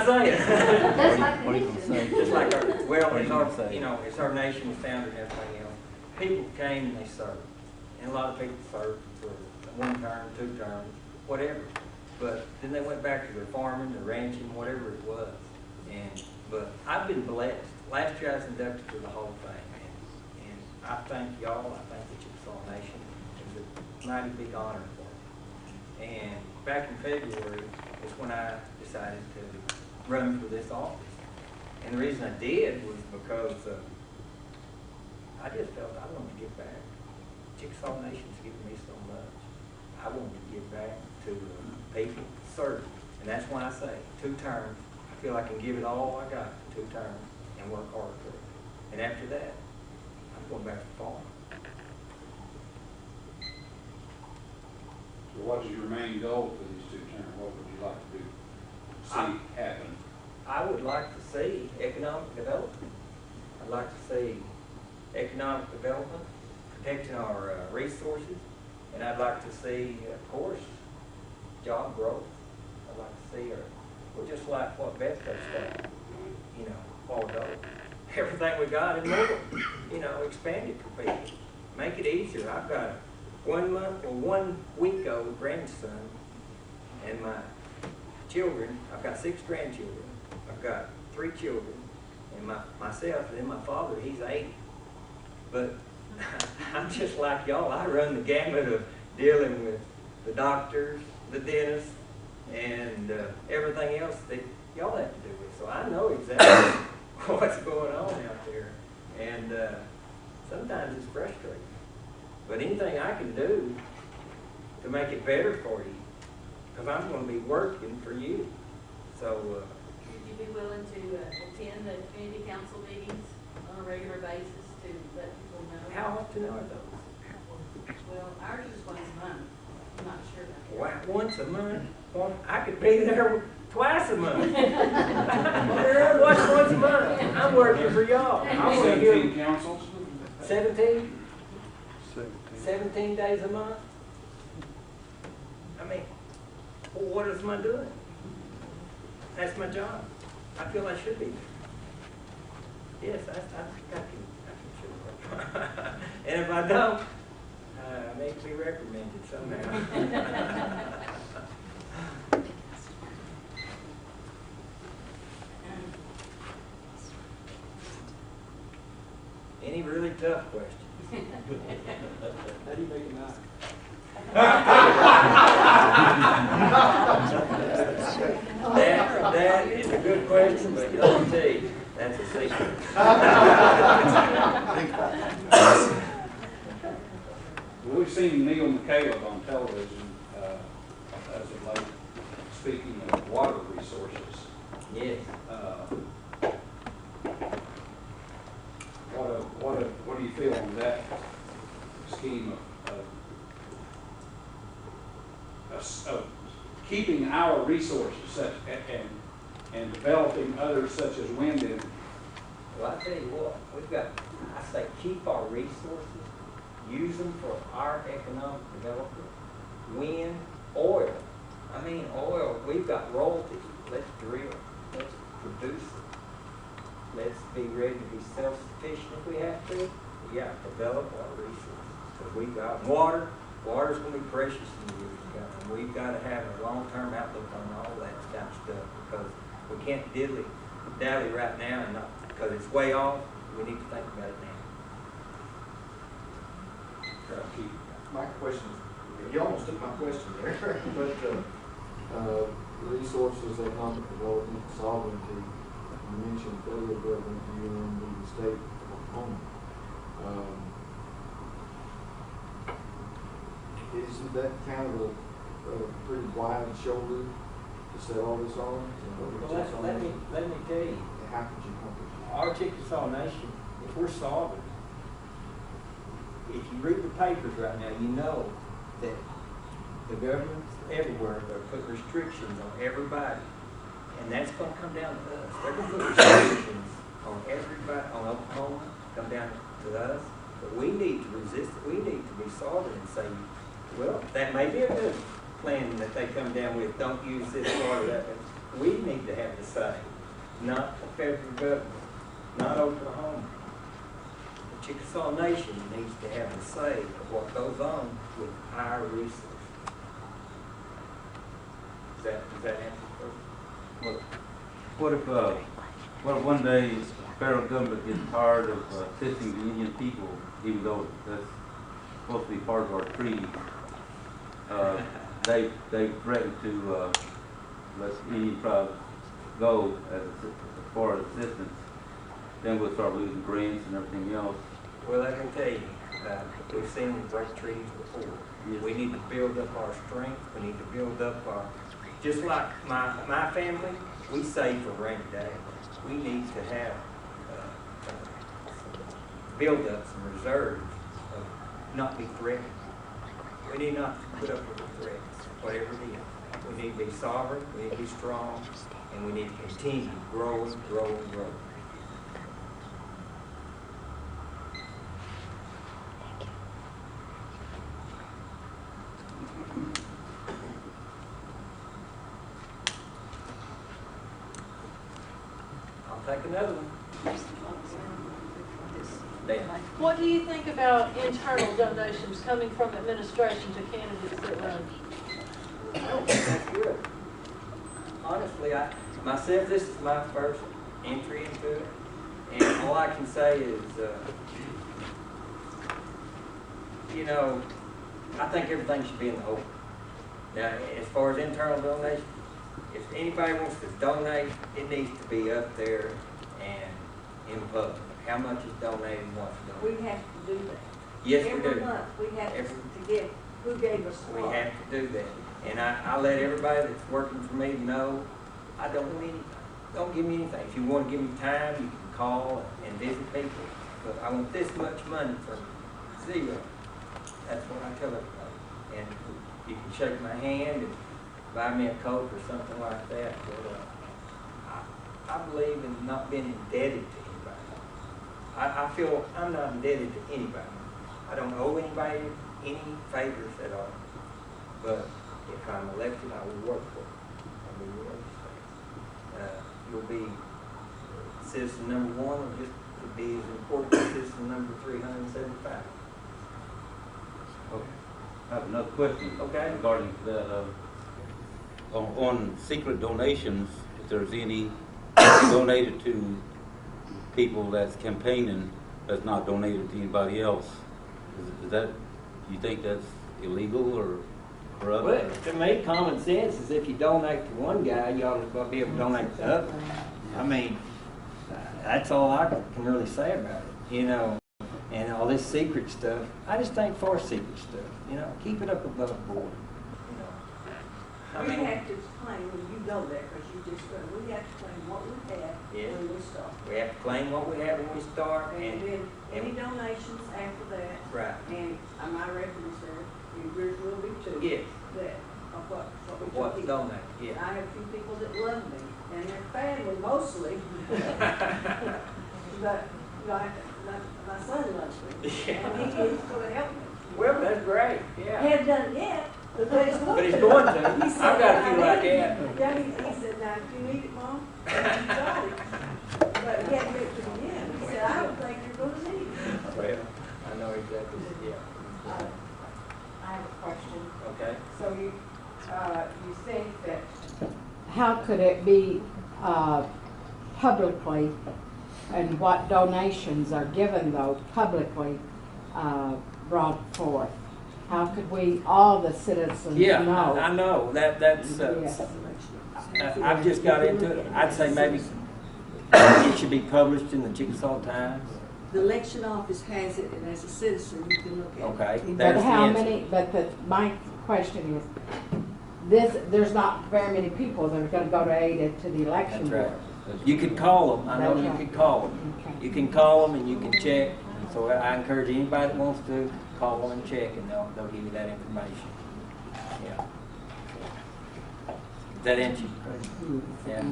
saying? What are you gonna say? Just like our, well, What are it's you our, gonna say? you know, it's our nation was founded and everything else. People came and they served. And a lot of people served for 1 term, 2 terms, whatever. But then they went back to their farming, their ranching, whatever it was. But I've been blessed. Last year I was inducted to the Hall of Fame. And I thank y'all. I thank the Chickasaw Nation. It was a mighty big honor for me. And back in February is when I decided to run for this office. And the reason I did was because I just felt I wanted to give back. Chickasaw Nation's given me so much. I wanted to give back to people, serve. And that's why I say 2 terms. I feel I can give it all I got for 2 terms and work hard for it. And after that, I'm going back to farm. So what is your main goal for these 2 terms? What would you like to see happen? I would like to see economic development. I'd like to see economic development, protecting our resources, and I'd like to see, of course, job growth. I'd like to see, well, just like what Beth said, you know, all ago. Everything we got and more, you know, expand it for people. Make it easier. I've got a 1 week old grandson, and my children, I've got 6 grandchildren. I've got 3 children, and myself, and then my father, he's 80. But I'm just like y'all. I run the gamut of dealing with the doctors, the dentists, and everything else that y'all have to do with. So I know exactly what's going on out there. And sometimes it's frustrating. But anything I can do to make it better for you, because I'm going to be working for you. So would you be willing to attend the community council meetings on a regular basis to let people know? how often are those? Well, ours is once a month. I'm not sure about that. Once a month? Well, I could be there twice a month. What's once a month? I'm working for y'all. I want to 17 hear councils? 17? 17 days a month? I mean, well, what is my doing? That's my job. I feel I should be there. Yes, I can show up. And if I don't, I may be reprimanded somehow. Any really tough questions? How do you make it nice? That is a good question, but let me tell you, that's a secret. Well, we've seen Neil McCaleb on television as of late, speaking of water resources. Yes. What do you feel on that scheme of keeping our resources such and developing others such as wind energy? Well, I tell you what, we've got, I say keep our resources, use them for our economic development. Wind, oil. I mean, oil, we've got royalties. Let's drill. Let's produce it. Let's be ready to be self-sufficient if we have to. Yeah, develop our resources. Because we've got water. Water's going to be precious in the years to come. And we've got to have a long-term outlook on all that kind of stuff, because we can't dilly-dally right now, and not because it's way off. We need to think about it now. My question, you almost took my question there, but resources, economic development, sovereignty, you mentioned federal government, UN, the state of Oklahoma. Isn't that kind of a pretty wide shoulder to set all this on? Well, let me tell you, How could you accomplish it? our Chickasaw Nation, if we're sovereign, if you read the papers right now, you know that the governments everywhere are put restrictions on everybody. And that's going to come down to us. They're going to put restrictions on everybody, on Oklahoma, come down to us. But we need to resist it. We need to be sovereign and say, well, that may be a good plan that they come down with. Don't use this water, that. we need to have the say, not the federal government, not Oklahoma. The Chickasaw Nation needs to have the say of what goes on with our resources. Does that answer the question? What if one day the federal government gets tired of assisting the Indian people, even though that's supposed to be part of our treaty? They threatened to let Indian tribes go as far as assistance. Then we'll start losing grants and everything else. Well, I can tell you, we've seen them break treaties before. Yes. We need to build up our strength. We need to build up our, just like my family, we save for rainy day. We need to have, build up some reserves of not be threatened. We need not to put up with the threats, whatever it is. We need to be sovereign, we need to be strong, and we need to continue growing, growing, growing. I'll take another one. Dan. What do you think about internal donations coming from administration to candidates that run? I don't think that's good. Honestly, myself, this is my first entry into it, and all I can say is, you know, I think everything should be in the open. Now, as far as internal donation, if anybody wants to donate, it needs to be up there and in public. How much is donated and what's We donated. have to do that. Yes, we Every do. month, we have Every- to get who gave us We what. have to do that. And I let everybody that's working for me know, I don't want anything. Don't give me anything. If you want to give me time, you can call and visit people. But I want this much money from zero. That's what I tell everybody. And you can shake my hand and buy me a Coke or something like that. But I believe in not being indebted to anybody. I feel I'm not indebted to anybody. I don't owe anybody any favors at all. But if I'm elected, I will work for it. I will work for it. You'll be citizen number 1, or just to be as important as citizen number 375. Okay. I have another question. Okay. Regarding that. On secret donations, if there's any donated to people that's campaigning that's not donated to anybody else, is that, you think that's illegal or corrupt? Well, to me, common sense is if you donate to one guy, you ought to be able to donate to the other. I mean, that's all I can really say about it, you know. And all this secret stuff, I just think for secret stuff, you know, keep it up above board, you know. I We mean, have to explain when you go there, because you just, we have to explain what we have Yeah. when we start. we have to claim what we have when we start, And and, then any donations after that, right, and my records there, yours will be too. yes, That, of what we what's took in. donated, yeah. I have a few people that love me, and their family mostly. But, like, my son loves me, and he's gonna help me. Well, that's great, yeah. Hadn't done it yet, but he's going to. But he's going to. He said, I've got a few "I like need it." that. Yeah, he said, now, if you need it, Mom, you got it. But he hadn't written to me yet. He said, I don't think you're gonna need it. Well, I know exactly, yeah. I have a question. Okay. So you think that, how could it be publicly, and what donations are given though publicly brought forth? How could we, all the citizens, Yeah, know? I know, that's, Yes. I've just got into it. I'd say maybe it should be published in the Chickasaw Times. The election office has it, and as a citizen, you can look at it. Okay, But there's the how answer. many, my question is, there's not very many people that are gonna go to Ada to the election That's board. right. You could call them, I know That's you right. could call them. Okay. You can call them and you can check. So I encourage anybody that wants to call them and check, and they'll give you that information. Yeah. Does that answer your question? Yeah.